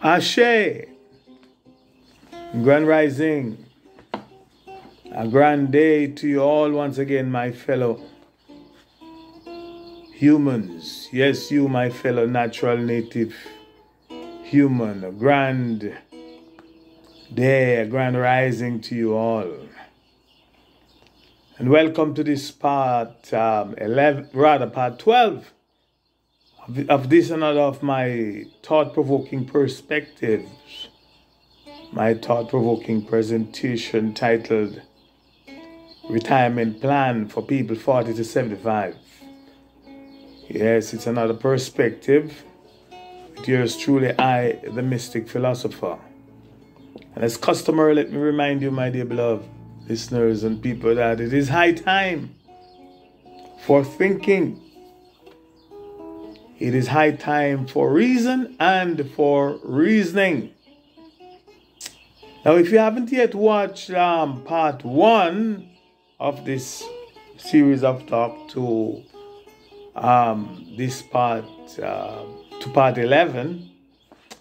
Ashe, Grand Rising, a grand day to you all once again, my fellow humans. Yes, you, my fellow natural native human. A grand day, a grand rising to you all. And welcome to this part 12 of this and another of my thought-provoking perspectives. My thought-provoking presentation titled Retirement Plan for People 40 to 75. Yes, it's another perspective with yours truly, I, the Mystic Philosopher. And as customary, let me remind you, my dear beloved listeners and people, that it is high time for thinking. It is high time for reason and for reasoning. Now, if you haven't yet watched part 1 of this series of talk to this part, to part 11,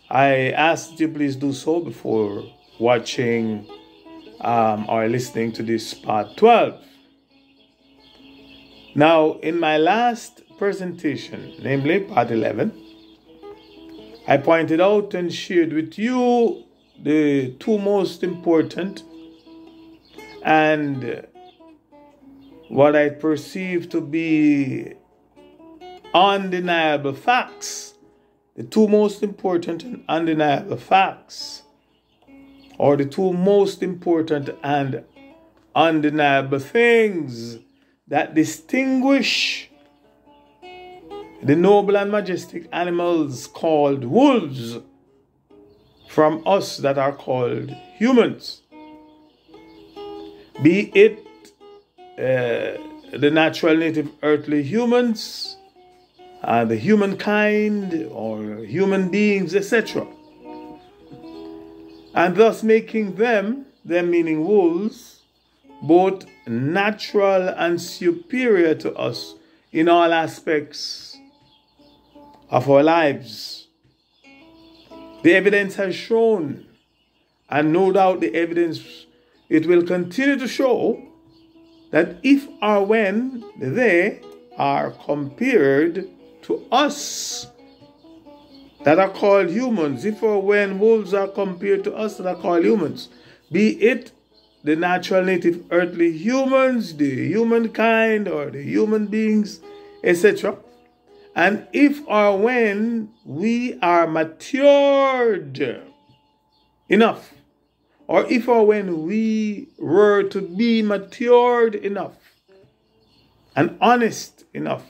I ask you please do so before watching or listening to this part 12. Now, in my last presentation, namely part 11, I pointed out and shared with you the two most important and what I perceive to be undeniable facts. The two most important and undeniable facts, or the two most important and undeniable things that distinguish the noble and majestic animals called wolves from us that are called humans. Be it the natural native earthly humans, the humankind, or human beings, etc. And thus making them meaning wolves, both natural and superior to us in all aspects of our lives. The evidence has shown, and no doubt the evidence, it will continue to show, that if or when they are compared to us that are called humans, if or when wolves are compared to us that are called humans, be it the natural native earthly humans, the humankind, or the human beings, etc., and if or when we are matured enough, or if or when we were to be matured enough and honest enough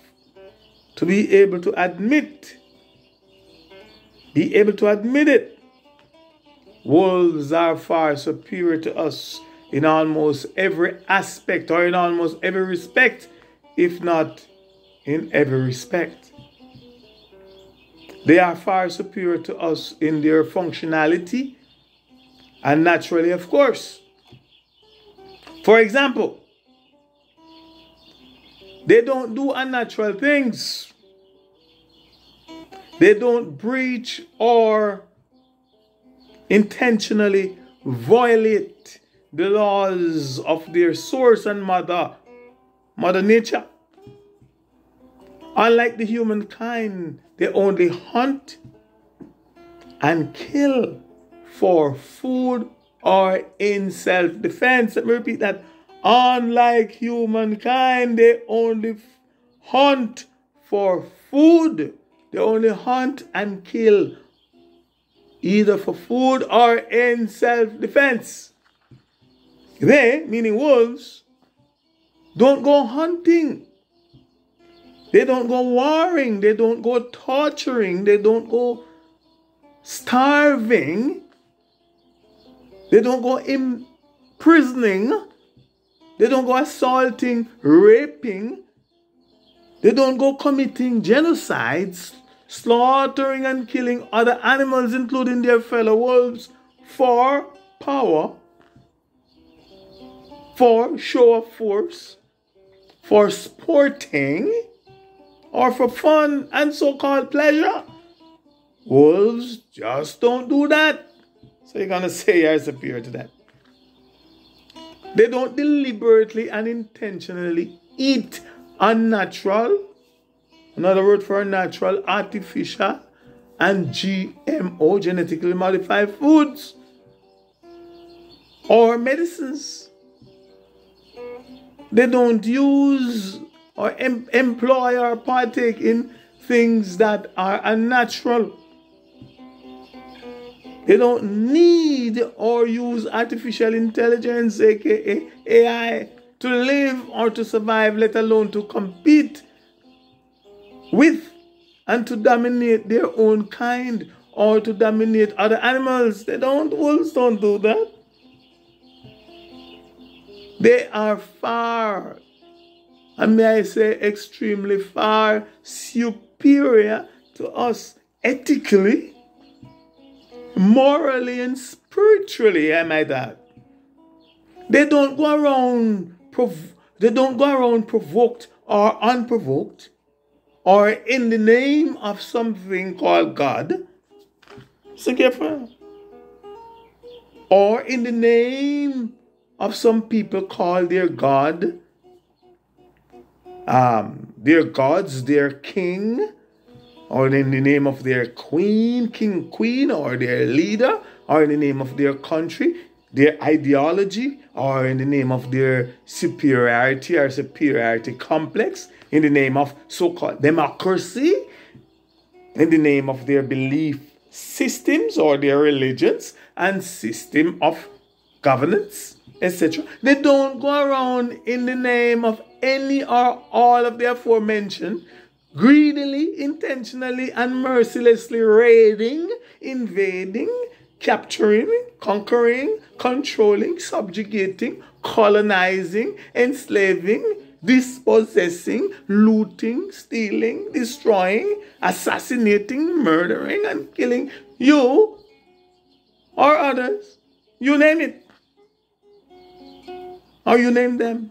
to be able to admit it, wolves are far superior to us in almost every aspect, or in almost every respect, if not in every respect. They are far superior to us in their functionality, and naturally, of course. For example, they don't do unnatural things. They don't breach or intentionally violate the laws of their source and mother nature. Unlike the humankind, they only hunt and kill for food or in self-defense. Let me repeat that. Unlike humankind, they only hunt for food. They only hunt and kill either for food or in self-defense. They, meaning wolves, don't go hunting. They don't go warring. They don't go torturing. They don't go starving. They don't go imprisoning. They don't go assaulting, raping. They don't go committing genocides, slaughtering and killing other animals, including their fellow wolves, for power, for show of force, for sporting, or for fun and so-called pleasure. Wolves just don't do that. So you're going to say you're superior to them. They don't deliberately and intentionally eat unnatural, another word for unnatural, artificial, and GMO, genetically modified foods or medicines. They don't use or employ or partake in things that are unnatural. They don't need or use artificial intelligence, aka AI, to live or to survive, let alone to compete with and to dominate their own kind or to dominate other animals. Wolves don't do that. They are far, and may I say extremely far, superior to us ethically, morally, and spiritually, I might add. They don't go around provoked or unprovoked, or in the name of something called God. So careful. Or in the name of some people call their God, their gods, their king, or in the name of their king, queen, or their leader, or in the name of their country, their ideology, or in the name of their superiority or superiority complex, in the name of so-called democracy, in the name of their belief systems or their religions and system of governance, etc. They don't go around in the name of any or all of the aforementioned, greedily, intentionally, and mercilessly raiding, invading, capturing, conquering, controlling, subjugating, colonizing, enslaving, dispossessing, looting, stealing, destroying, assassinating, murdering, and killing you or others. You name it. Or you name them.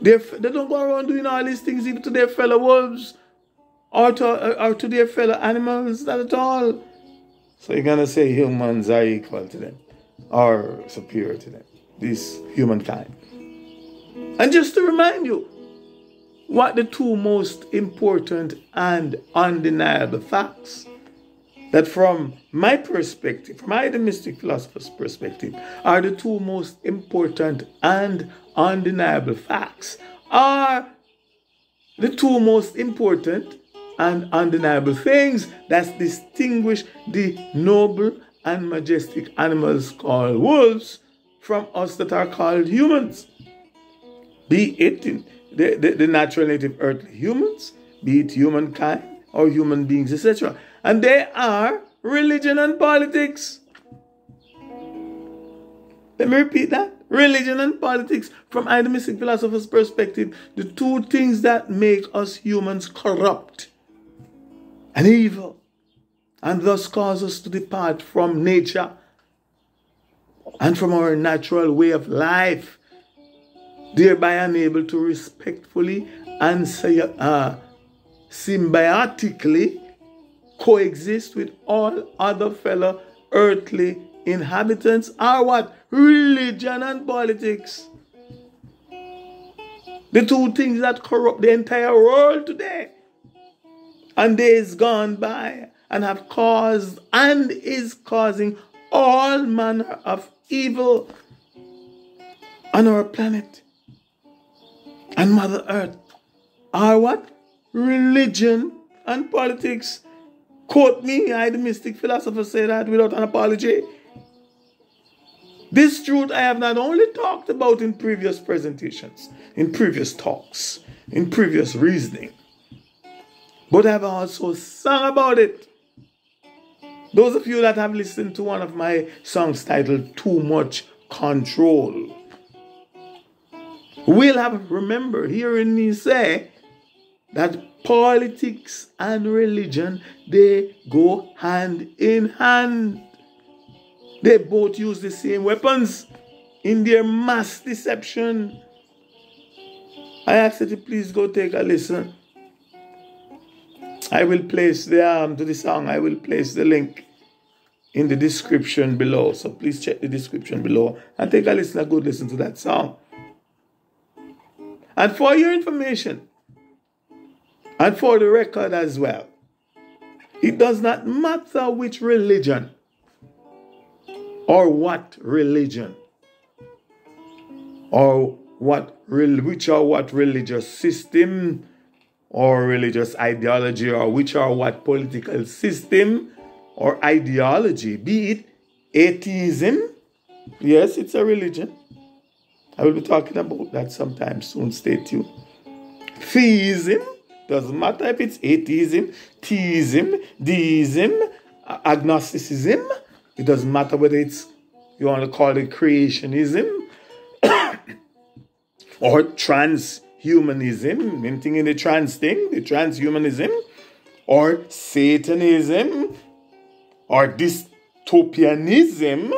They don't go around doing all these things even to their fellow wolves or to their fellow animals, not at all. So you're going to say humans are equal to them or superior to them, this humankind. And just to remind you, what the two most important and undeniable facts that from my perspective, from the Mystic Philosopher's perspective, are the two most important and undeniable facts, are the two most important and undeniable things that distinguish the noble and majestic animals called wolves from us that are called humans. Be it the natural native earthly humans, be it humankind or human beings, etc. And they are religion and politics. Let me repeat that. Religion and politics, from the Mystic Philosopher's perspective, the two things that make us humans corrupt and evil, and thus cause us to depart from nature and from our natural way of life, thereby unable to respectfully and symbiotically coexist with all other fellow earthly inhabitants, are what? Religion and politics. The two things that corrupt the entire world today and days gone by, and have caused and is causing all manner of evil on our planet and Mother Earth, are what? Religion and politics. Quote me, the Mystic Philosopher, say that without an apology. This truth I have not only talked about in previous presentations, in previous talks, in previous reasoning, but I have also sung about it. Those of you that have listened to one of my songs titled Too Much Control will have remembered hearing me say that politics and religion, they go hand in hand. They both use the same weapons in their mass deception. I ask that you please go take a listen I will place to the song, I will place the link in the description below. So please check the description below and take a good listen to that song. And for your information, and for the record as well, it does not matter which religion or what religion or what religious system or religious ideology or which or what political system or ideology, be it atheism. Yes, it's a religion. I will be talking about that sometime soon. Stay tuned. Theism, doesn't matter if it's atheism, theism, deism, agnosticism. It doesn't matter whether it's, you want to call it creationism or transhumanism, anything in the trans thing, the transhumanism, or Satanism, or dystopianism,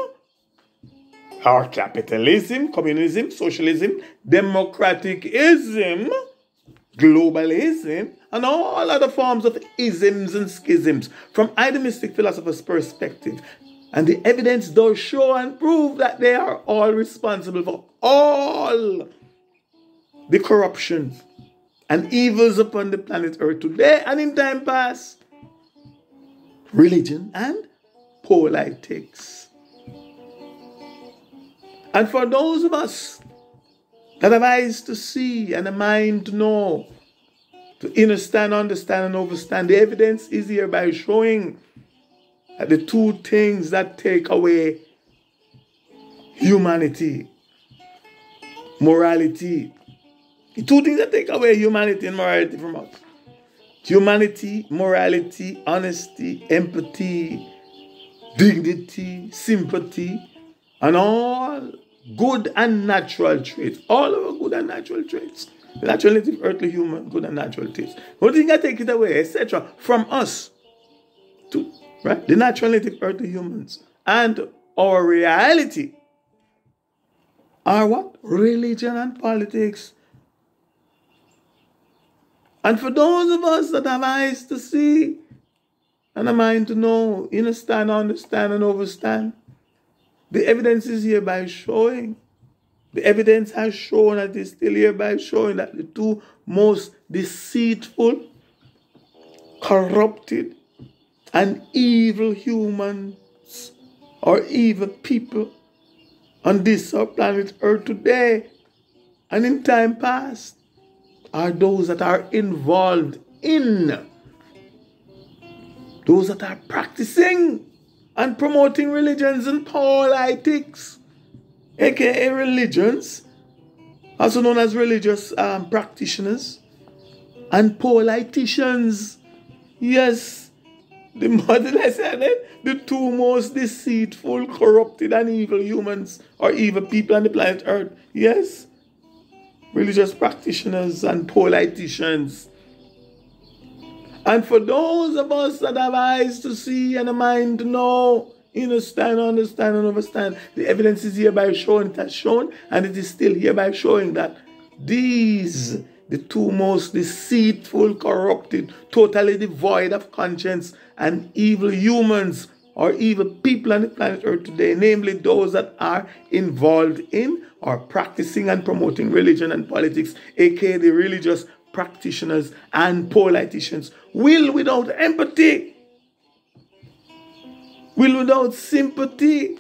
or capitalism, communism, socialism, democratic-ism, globalism, and all other forms of isms and schisms from the Mystic Philosopher's perspective. And the evidence does show and prove that they are all responsible for all the corruptions and evils upon the planet Earth today and in time past. Religion and politics. And for those of us that have eyes to see and a mind to know, to understand, and overstand, the evidence is hereby showing that the two things that take away humanity, morality, the two things that take away humanity and morality from us. Humanity, morality, honesty, empathy, dignity, sympathy, and all good and natural traits. All of our good and natural traits. The natural, native, earthly, human, good and natural traits. One thing that take it away, etc., from us to, right? The natural, native, earthly humans. And our reality are what? Religion and politics. And for those of us that have eyes to see and a mind to know, understand, and overstand, the evidence is hereby showing. The evidence has shown and is still hereby showing that the two most deceitful, corrupted, and evil humans or evil people on this our planet Earth today and in time past are those that are involved in, those that are practicing and promoting religions and politics, aka religions, also known as religious practitioners, and politicians. Yes, the two most deceitful, corrupted, and evil humans or evil people on the planet Earth. Yes, religious practitioners and politicians. And for those of us that have eyes to see and a mind to know, understand, and overstand, the evidence is hereby showing, it has shown, and it is still hereby showing that these, the two most deceitful, corrupted, totally devoid of conscience, and evil humans or evil people on the planet Earth today, namely those that are involved in or practicing and promoting religion and politics, aka the religious practitioners and politicians, will without empathy, will without sympathy,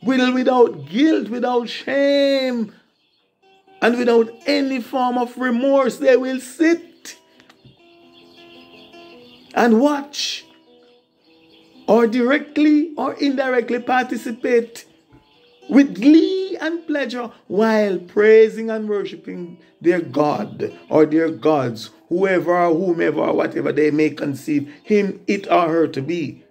will without guilt, without shame, and without any form of remorse, they will sit and watch or directly or indirectly participate with glee and pleasure while praising and worshiping their God or their gods, whoever or whomever or whatever they may conceive him, it or her to be.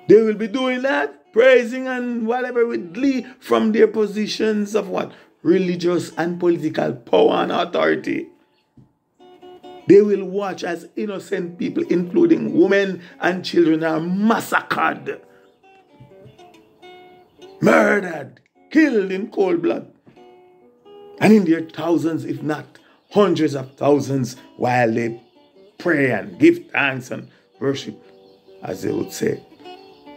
They will be doing that, praising and whatever with glee from their positions of what? Religious and political power and authority. They will watch as innocent people, including women and children, are massacred, murdered, killed in cold blood, and in their thousands, if not hundreds of thousands, while they pray and give thanks and worship, as they would say,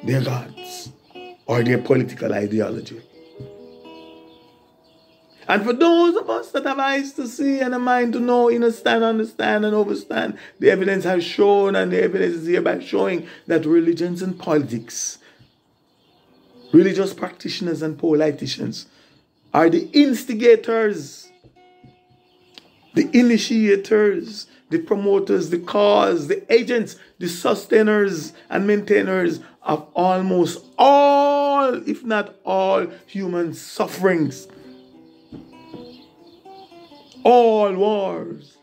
their gods or their political ideology. And for those of us that have eyes to see and a mind to know, understand, and overstand, the evidence has shown, and the evidence is hereby showing, that religions and politics, religious practitioners and politicians, are the instigators, the initiators, the promoters, the cause, the agents, the sustainers and maintainers of almost all, if not all, human sufferings. All wars,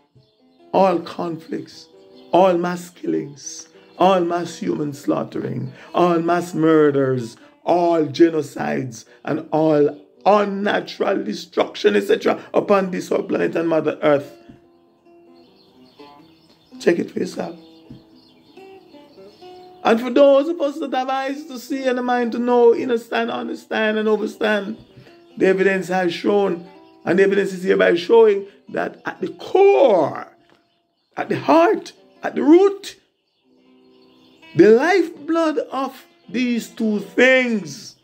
all conflicts, all mass killings, all mass human slaughtering, all mass murders, all genocides, and all unnatural destruction, etc. upon this whole planet and Mother Earth. Check it for yourself. And for those of us that have eyes to see and a mind to know, understand, and overstand, the evidence has shown, and the evidence is hereby showing, that at the core, at the heart, at the root, the lifeblood of these two things,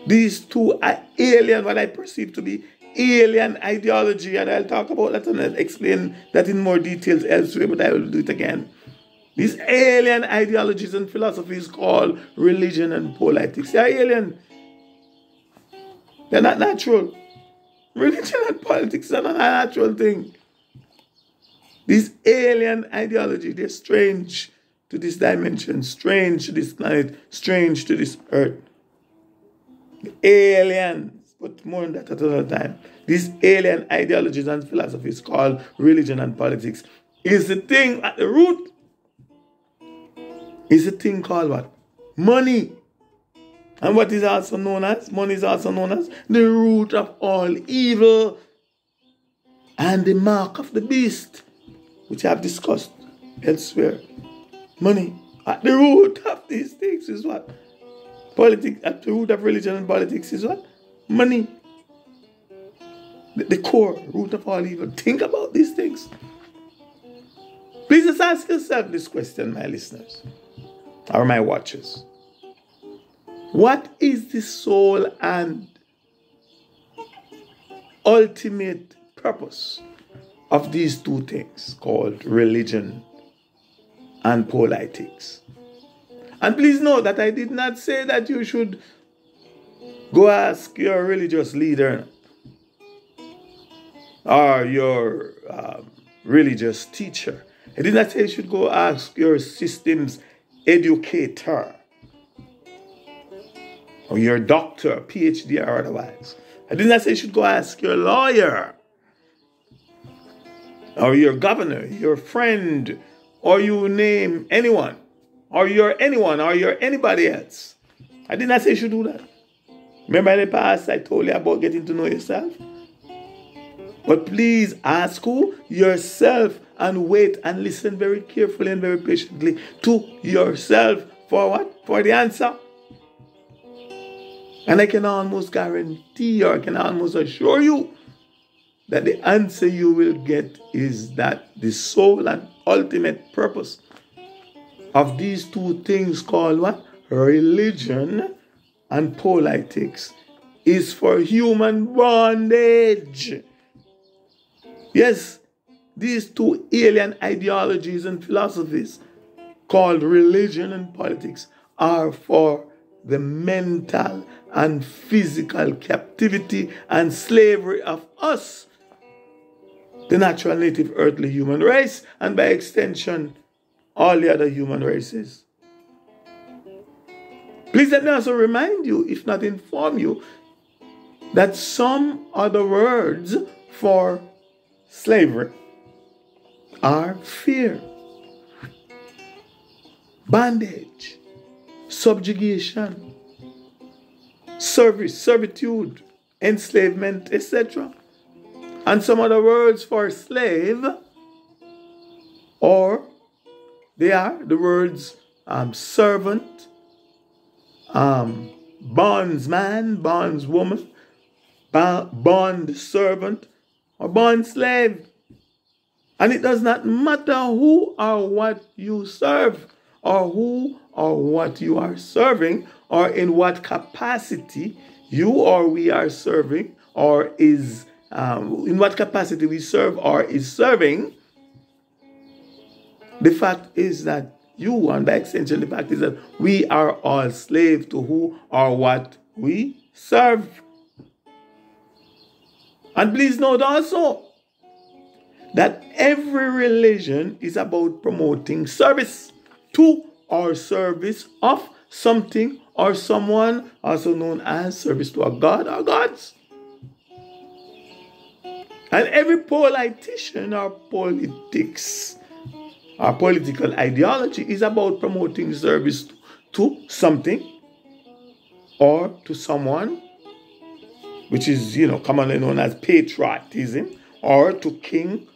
these two alien, what I perceive to be alien ideology, and I'll talk about that and I'll explain that in more details elsewhere, but I will do it again. These alien ideologies and philosophies called religion and politics, they are alien. They're not natural. Religion and politics are not a natural thing. These alien ideology, they're strange to this dimension, strange to this planet, strange to this earth. Aliens, but more than that at another time. These alien ideologies and philosophies called religion and politics is the thing at the root. Is a thing called what? Money. And what is also known as, money is also known as the root of all evil and the mark of the beast, which I have discussed elsewhere. Money. At the root of these things is what? Politics. At the root of religion and politics is what? Money. The core, root of all evil. Think about these things. Please just ask yourself this question, my listeners, or my watchers. What is the sole and ultimate purpose of these two things called religion and politics? And please note that I did not say that you should go ask your religious leader or your religious teacher. I did not say you should go ask your systems educator or your doctor, PhD or otherwise. I did not say you should go ask your lawyer or your governor, your friend, or you name anyone, or your anybody else. I did not say you should do that. Remember in the past I told you about getting to know yourself? But please ask who? Yourself, and wait and listen very carefully and very patiently to yourself for what? For the answer. And I can almost guarantee, or I can almost assure you, that the answer you will get is that the sole and ultimate purpose of these two things called what? Religion and politics is for human bondage. Yes, these two alien ideologies and philosophies called religion and politics are for the mental and physical captivity and slavery of us, the natural native earthly human race, and by extension, all the other human races. Please let me also remind you, if not inform you, that some other words for slavery are fear, bondage, subjugation, service, servitude, enslavement, etc. And some other words for slave, or they are the words servant, bondsman, bondswoman, bond servant, or bond slave. And it does not matter who or what you serve, or who or what you are serving, or in what capacity you or we are serving, or is in what capacity we serve or is serving. The fact is that you, and by extension, the fact is that we are all slaves to who or what we serve. And please note also that every religion is about promoting service to or service of something or someone, also known as service to a god or gods. And every politician or politics or political ideology is about promoting service to something or to someone, which is, commonly known as patriotism, or to king,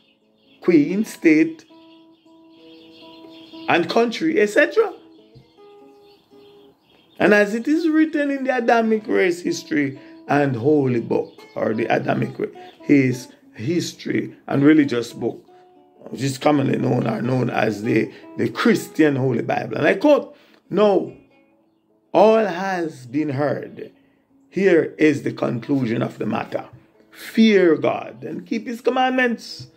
queen, state, and country, etc. And as it is written in the Adamic race history and holy book, or the Adamic his history and religious book, which is commonly known as the Christian Holy Bible. And I quote, "Now, all has been heard. Here is the conclusion of the matter. Fear God and keep his commandments,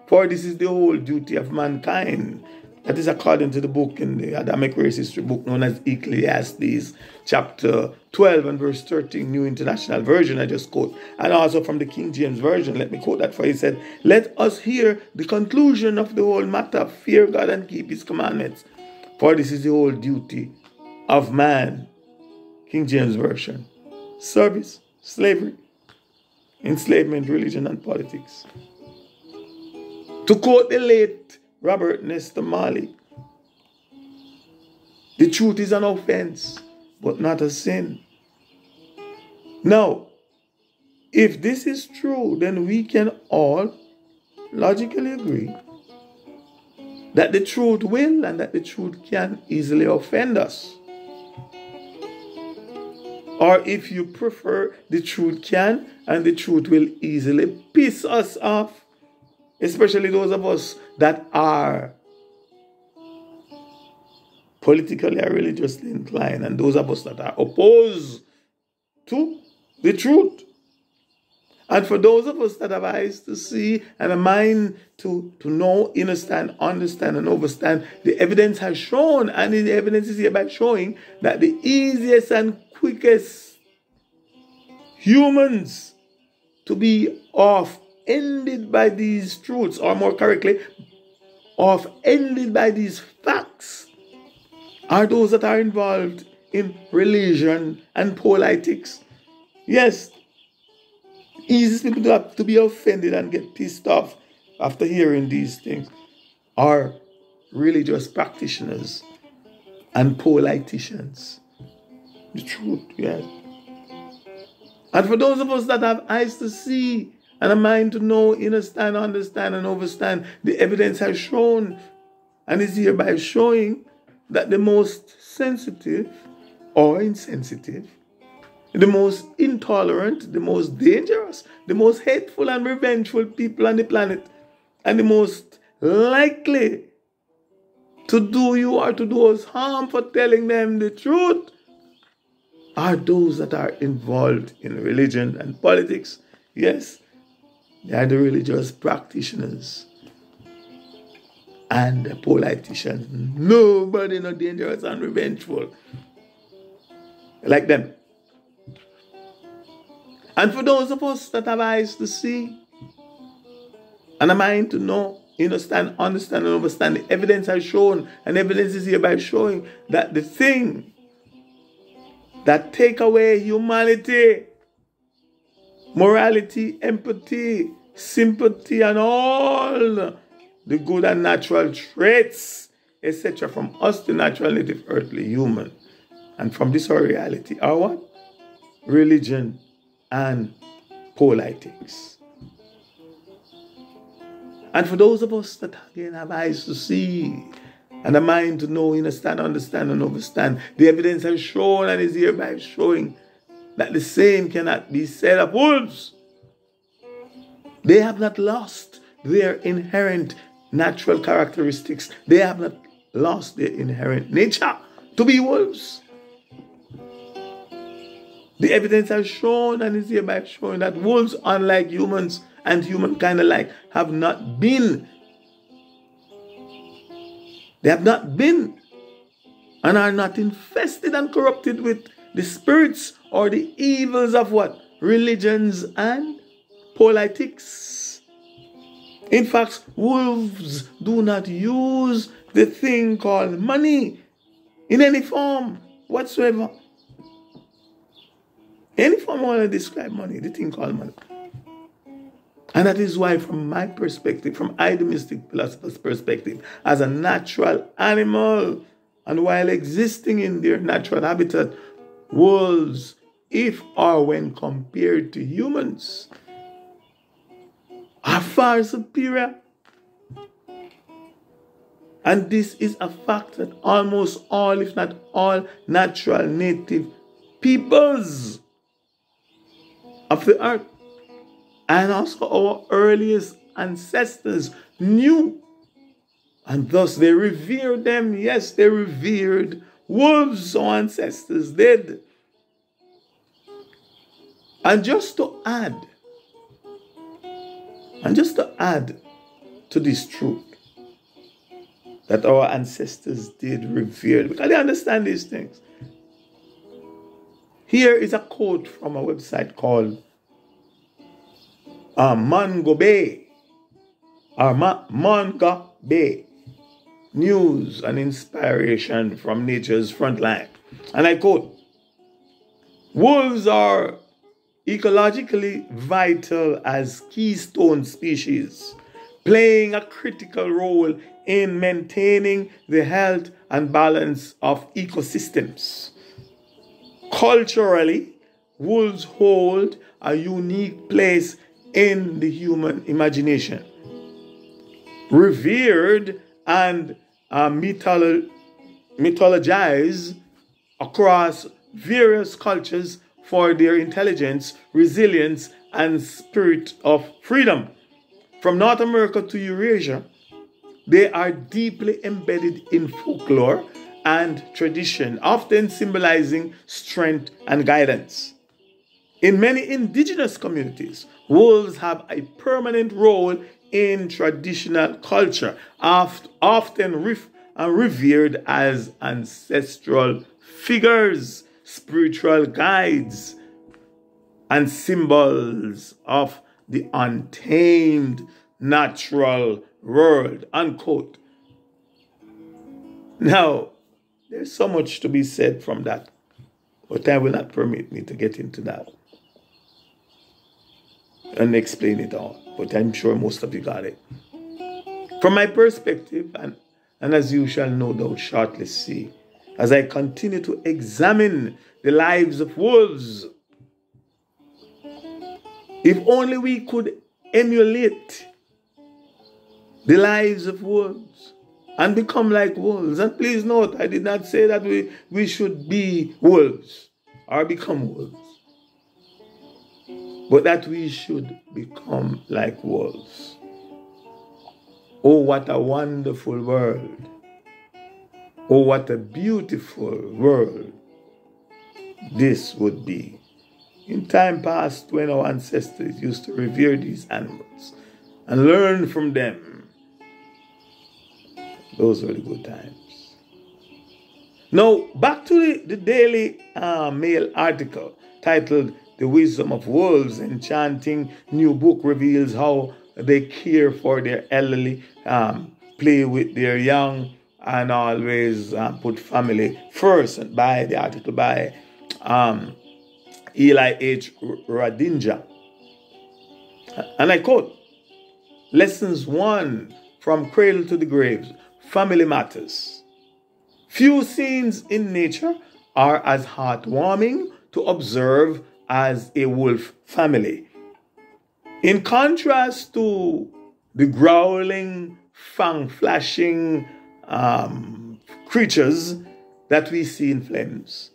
for this is the whole duty of mankind." That is according to the book in the Adamic race history book known as Ecclesiastes, chapter 12 and verse 13, New International Version, I just quote. And also from the King James Version, let me quote that for you. He said, "Let us hear the conclusion of the whole matter. Fear God and keep his commandments, for this is the whole duty of man." King James Version. Service, slavery, enslavement, religion, and politics. To quote the late Robert Nesta Marley, "The truth is an offense, but not a sin." Now, if this is true, then we can all logically agree that the truth will and that the truth can easily offend us. Or if you prefer, the truth can and the truth will easily piss us off, especially those of us that are politically or religiously inclined, and those of us that are opposed to the truth. And for those of us that have eyes to see and a mind to know, understand, and understand, the evidence has shown, and the evidence is hereby showing, that the easiest and quickest humans to be offended by these truths, or more correctly, offended by these facts, are those that are involved in religion and politics. Yes, easiest people to be offended and get pissed off after hearing these things are religious practitioners and politicians. The truth, yes. And for those of us that have eyes to see and a mind to know, understand, and understand, the evidence has shown and is hereby showing that the most sensitive or insensitive, the most intolerant, the most dangerous, the most hateful and revengeful people on the planet, and the most likely to do you or to do us harm for telling them the truth are those that are involved in religion and politics. Yes, they are the religious practitioners and the politicians. Nobody not dangerous and revengeful like them. And for those of us that have eyes to see and a mind to know, understand, and understand, the evidence has shown, and evidence is hereby showing, that the thing that take away humanity, morality, empathy, sympathy, and all the good and natural traits, etc., from us, the natural, native, earthly human, and from this our reality, are what? Religion and politics. And for those of us that again have eyes to see and a mind to know, understand, and understand, the evidence has shown and is hereby showing that the same cannot be said of wolves. They have not lost their inherent natural characteristics. They have not lost their inherent nature to be wolves. The evidence has shown and is hereby showing that wolves, unlike humans and humankind alike, have not been. They have not been and are not infested and corrupted with the spirits or the evils of what? Religions and politics. In fact, wolves do not use the thing called money in any form whatsoever. Any form I want to describe money, the thing called money. And that is why, from my perspective, from the Mystic Philosopher's perspective, as a natural animal, and while existing in their natural habitat, wolves, if or when compared to humans, are far superior. And this is a fact that almost all, if not all, natural native peoples of the earth, and also our earliest ancestors, knew. And thus they revered them. Yes, they revered wolves, our ancestors did. And just to add to this truth, that our ancestors did revere, because they understand these things. Here is a quote from a website called Manga Bay, News and Inspiration from Nature's Frontline. And I quote, wolves are ecologically vital as keystone species, playing a critical role in maintaining the health and balance of ecosystems. Culturally, wolves hold a unique place in the human imagination. Revered and mythologized across various cultures for their intelligence, resilience, and spirit of freedom. From North America to Eurasia, they are deeply embedded in folklore and tradition, often symbolizing strength and guidance. In many indigenous communities, wolves have a permanent role in traditional culture, often revered as ancestral figures, spiritual guides, and symbols of the untamed natural world, unquote. Now, there's so much to be said from that, but time will not permit me to get into that and explain it all. But I'm sure most of you got it. From my perspective, and as you shall no doubt shortly see, as I continue to examine the lives of wolves, if only we could emulate the lives of wolves and become like wolves. And please note, I did not say that we should be wolves or become wolves, but that we should become like wolves. Oh, what a wonderful world. Oh, what a beautiful world this would be. In time past, when our ancestors used to revere these animals and learn from them, those were the good times. Now, back to the Daily Mail article titled "The Wisdom of Wolves Enchanting New Book Reveals How They Care for Their Elderly, Play with Their Young, and Always Put Family First," by the article by Eli H. Radinja. And I quote, "Lessons 1 from Cradle to the Grave, Family Matters. Few scenes in nature are as heartwarming to observe as a wolf family. In contrast to the growling, fang-flashing creatures that we see in films,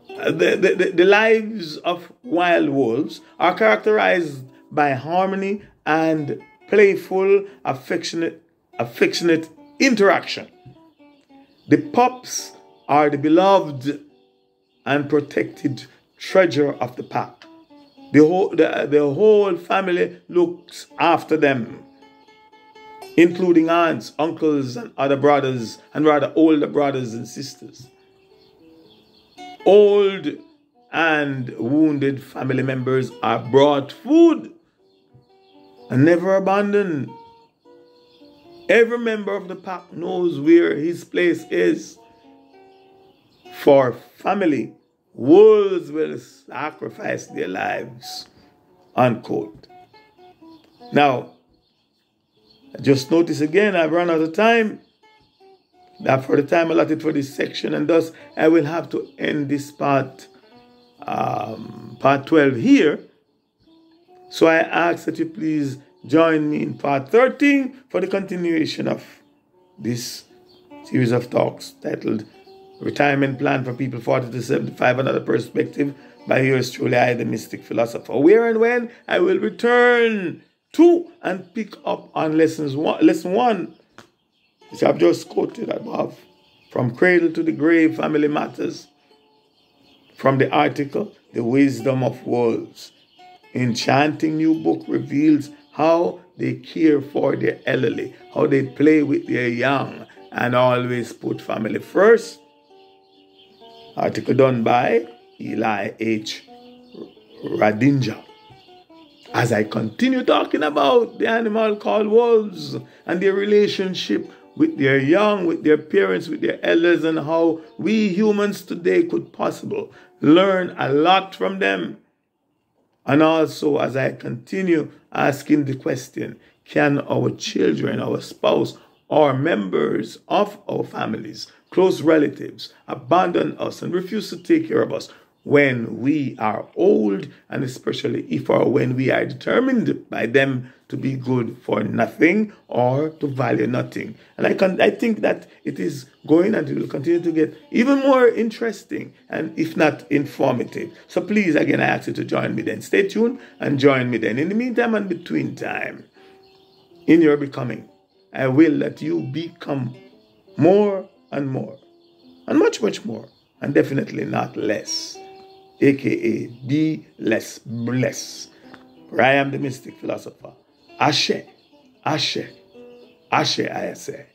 the lives of wild wolves are characterized by harmony and playful, affectionate interaction. The pups are the beloved and protected treasure of the pack. The whole family looks after them, including aunts, uncles, and other brothers, and rather older brothers and sisters. Old and wounded family members are brought food and never abandoned. Every member of the pack knows where his place is. For family, wolves will sacrifice their lives. Unquote. Now, just notice again, I've run out of time. That for the time allotted for this section, and thus I will have to end this part 12 here. So I ask that you please join me in part 13 for the continuation of this series of talks titled Retirement Plan for People 40 to 75, Another Perspective, by yours truly, I, the Mystic Philosopher. Where and when I will return to and pick up on lesson 1, which I've just quoted above, From Cradle to the Grave, Family Matters, from the article, The Wisdom of Wolves. Enchanting new book reveals how they care for their elderly, how they play with their young, and always put family first. Article done by Eli H. Radinger. As I continue talking about the animal called wolves and their relationship with their young, with their parents, with their elders, and how we humans today could possibly learn a lot from them. And also, as I continue asking the question, can our children, our spouse, or members of our families, close relatives, abandon us and refuse to take care of us when we are old, and especially if or when we are determined by them to be good for nothing or to value nothing? And I think that it is going, and it will continue to get even more interesting, and if not informative. So please, again, I ask you to join me then. Stay tuned and join me then. In the meantime and between time, in your becoming, I will let you become more and more, and much, much more, and definitely not less, aka be less blessed. For I am the Mystic Philosopher. Ashe, Ashe, Ashe, I say.